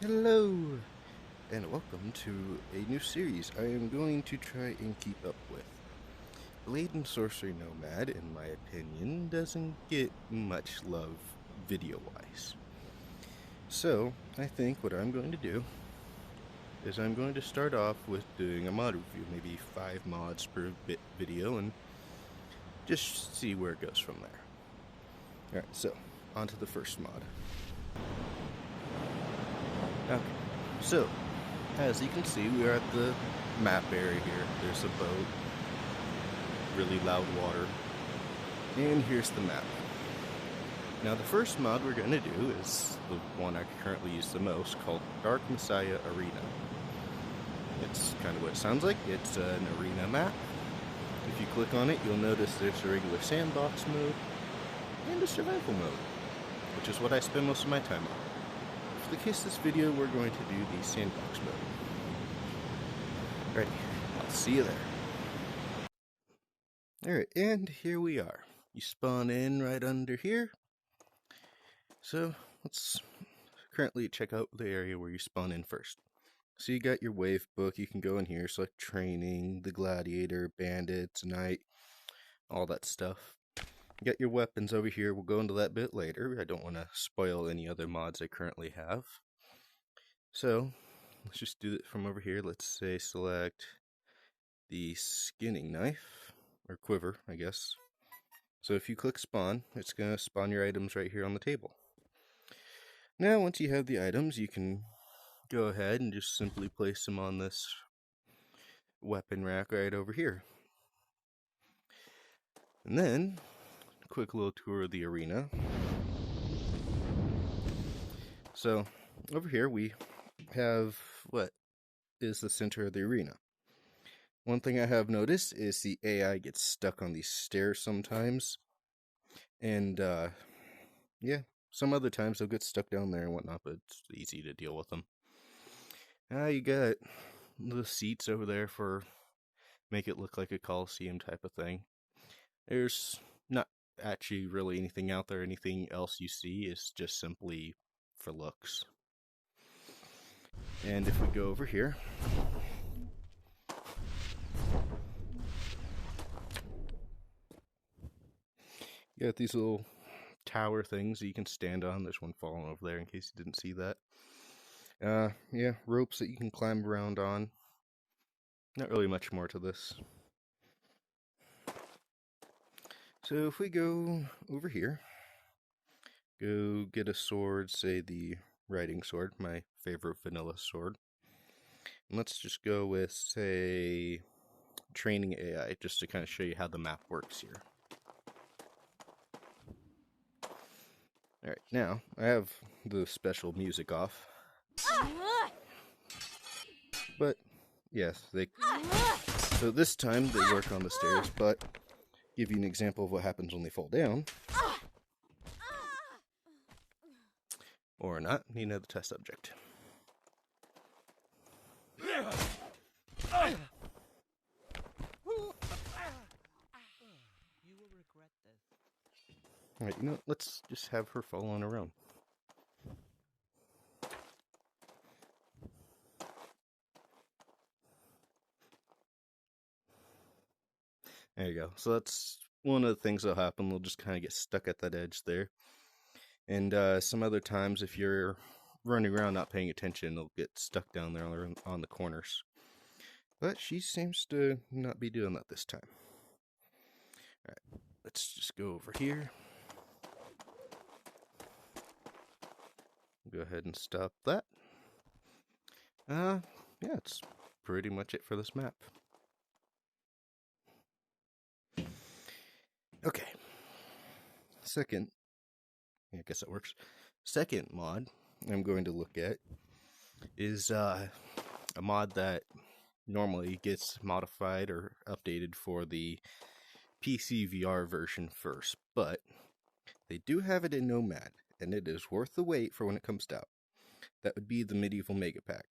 Hello, and welcome to a new series I am going to try and keep up with. Blade and Sorcery Nomad, in my opinion, doesn't get much love video-wise. So, I think what I'm going to do is I'm going to start off with doing a mod review, maybe 5 mods per video, and just see where it goes from there. Alright, so, on to the first mod. Okay, so, as you can see, we are at the map area here. There's a boat, really loud water, and here's the map. Now, the first mod we're going to do is the one I currently use the most, called Dark Messiah Arena. It's kind of what it sounds like. It's an arena map. If you click on it, you'll notice there's a regular sandbox mode and a survival mode, which is what I spend most of my time on. For the case of this video, we're going to do the sandbox mode. Ready. I'll see you there. Alright, and here we are. You spawn in right under here. So, let's currently check out the area where you spawn in first. So you got your wave book, you can go in here, select training, the gladiator, bandits, knight, all that stuff. You got your weapons over here, we'll go into that a bit later. I don't want to spoil any other mods I currently have. So, let's just do it from over here. Let's say select the skinning knife, or quiver, I guess. So if you click spawn, it's going to spawn your items right here on the table. Now, once you have the items, you can go ahead and just simply place them on this weapon rack right over here. And then, a quick little tour of the arena. So, over here we have what is the center of the arena. One thing I have noticed is the AI gets stuck on these stairs sometimes. And, yeah, some other times they'll get stuck down there and whatnot, but it's easy to deal with them. You got the seats over there for make it look like a Coliseum type of thing. There's not actually really anything out there. Anything else you see is just simply for looks. And if we go over here, you got these little tower things that you can stand on. There's one falling over there in case you didn't see that. Yeah, ropes that you can climb around on. Not really much more to this. So if we go over here, go get a sword, say the writing sword, my favorite vanilla sword. And let's just go with, say, training AI, just to kind of show you how the map works here. Alright, now, I have the special music off. But, yes, so this time they work on the stairs, but give you an example of what happens when they fall down. Or not, need another test subject. Alright, you know, let's just have her fall on her own. There you go. So that's one of the things that'll happen. They'll just kind of get stuck at that edge there. And some other times, if you're running around not paying attention, they'll get stuck down there on the corners. But she seems to not be doing that this time. Alright, let's just go over here. Go ahead and stop that. Yeah, it's pretty much it for this map. Okay. Second, I guess it works. Second mod I'm going to look at is a mod that normally gets modified or updated for the PC VR version first, but they do have it in Nomad, and it is worth the wait for when it comes out. That would be the Medieval Mega Pack.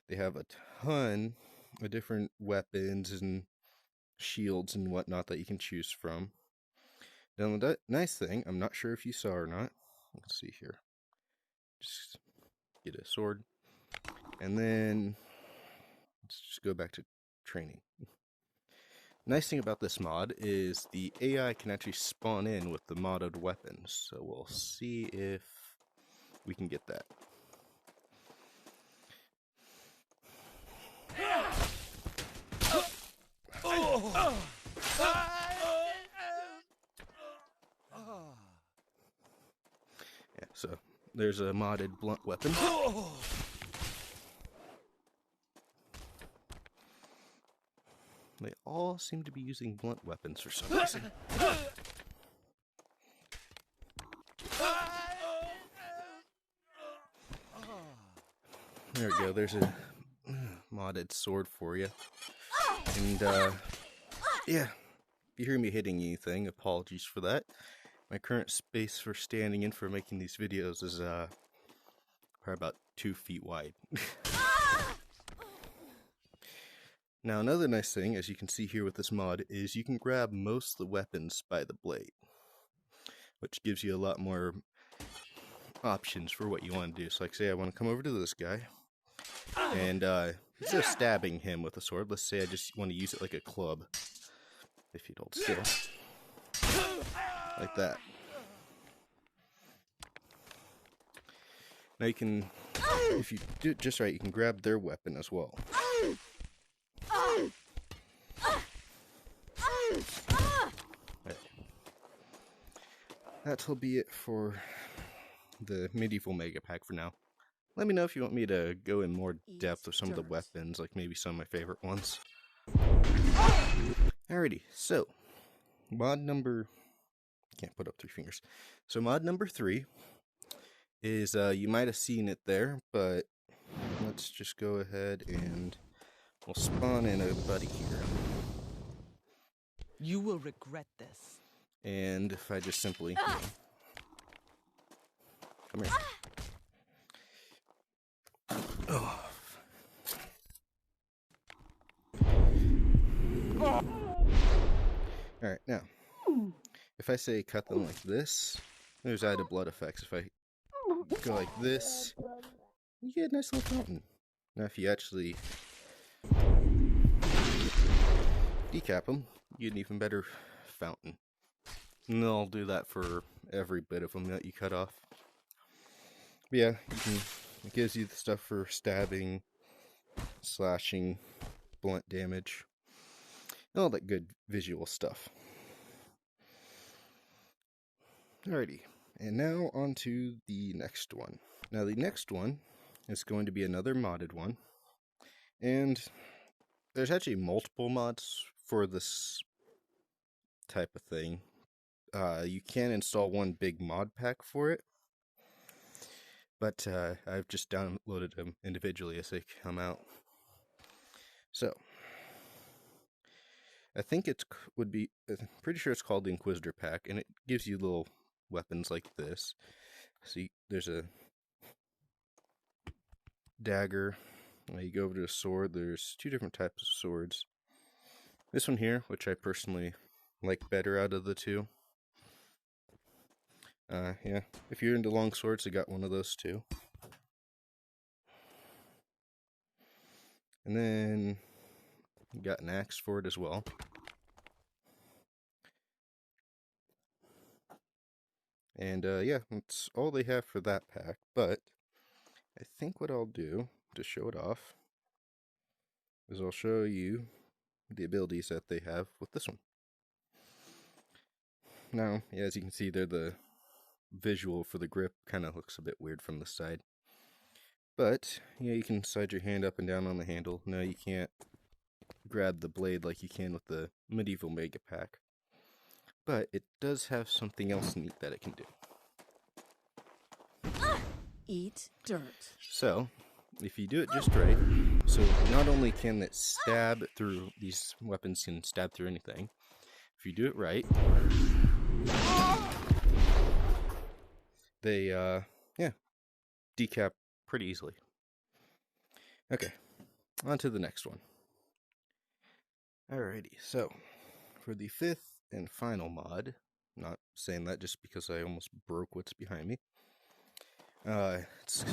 They have a ton of different weapons and shields and whatnot that you can choose from. Now, the nice thing, I'm not sure if you saw or not. Let's see here. Just get a sword. And then let's just go back to training. Nice thing about this mod is the AI can actually spawn in with the modded weapons. So we'll see if we can get that. Yeah, so there's a modded blunt weapon. They all seem to be using blunt weapons for some reason. There we go, there's a modded sword for you. And, yeah, if you hear me hitting anything, apologies for that. My current space for standing in for making these videos is, probably about 2 feet wide. Now, another nice thing, as you can see here with this mod, is you can grab most of the weapons by the blade, which gives you a lot more options for what you want to do. So, like, say I want to come over to this guy, and instead of stabbing him with a sword, let's say I just want to use it like a club. If you'd hold still. Like that. Now you can, if you do it just right, you can grab their weapon as well. That'll be it for the medieval mega pack for now. Let me know if you want me to go in more depth with some of the weapons, like maybe some of my favorite ones. Alrighty, so mod number, can't put up 3 fingers. So mod number 3 is, you might have seen it there, but let's just go ahead and we'll spawn in a buddy here. You will regret this. And if I just simply, come here. Oh. Alright, now, if I say cut them like this, there's added blood effects. If I go like this, you get a nice little fountain. Now if you actually decap them, you get an even better fountain. And I'll do that for every bit of them that you cut off. But yeah, it gives you the stuff for stabbing, slashing, blunt damage, and all that good visual stuff. Alrighty, and now on to the next one. Now the next one is going to be another modded one, and there's actually multiple mods for this type of thing. You can install one big mod pack for it, but I've just downloaded them individually as they come out. So I think I'm pretty sure it's called the Inquisitor pack, and it gives you little weapons like this. See, there's a dagger. You go over to a sword. There's 2 different types of swords. This one here, which I personally like better out of the 2. Yeah, if you're into long swords, I got one of those too. And then you got an axe for it as well. And yeah, that's all they have for that pack. But I think what I'll do to show it off is I'll show you the abilities that they have with this one. Now, yeah, as you can see there, the visual for the grip kind of looks a bit weird from the side. But, yeah, you can slide your hand up and down on the handle. No, you can't grab the blade like you can with the medieval mega pack. But it does have something else neat that it can do. Eat dirt. So, if you do it just right, so not only can it stab through, these weapons can stab through anything. If you do it right, they, yeah, decap pretty easily. Okay, on to the next one. Alrighty, so, for the 5th and final mod, not saying that just because I almost broke what's behind me, it's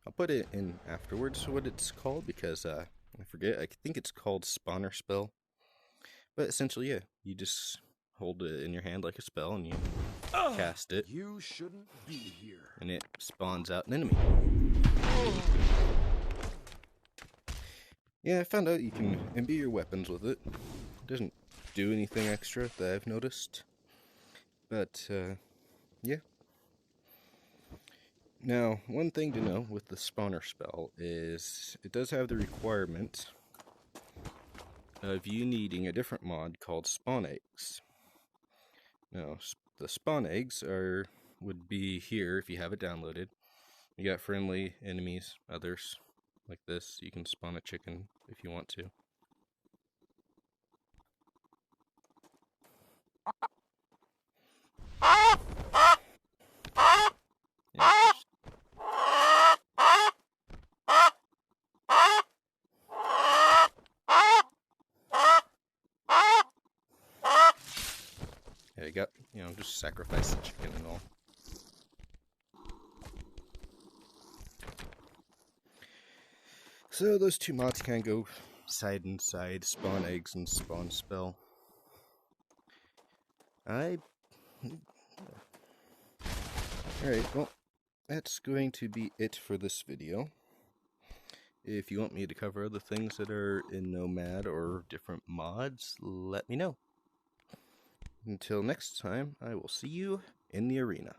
I'll put it in afterwards what it's called because I forget. I think it's called spawner spell. But essentially, yeah, you just hold it in your hand like a spell and you cast it. You shouldn't be here. And it spawns out an enemy. Yeah, I found out you can imbue your weapons with it. It doesn't do anything extra that I've noticed. But, yeah. Now, one thing to know with the spawner spell is it does have the requirement of you needing a different mod called spawn eggs. Now, the spawn eggs would be here if you have it downloaded. You got friendly enemies, others like this. You can spawn a chicken if you want to. Yeah, yeah, you got, just sacrifice the chicken and all. So those two mods kind of go side and side, spawn eggs and spawn spell. Alright, well, that's going to be it for this video. If you want me to cover other things that are in Nomad or different mods, let me know. Until next time, I will see you in the arena.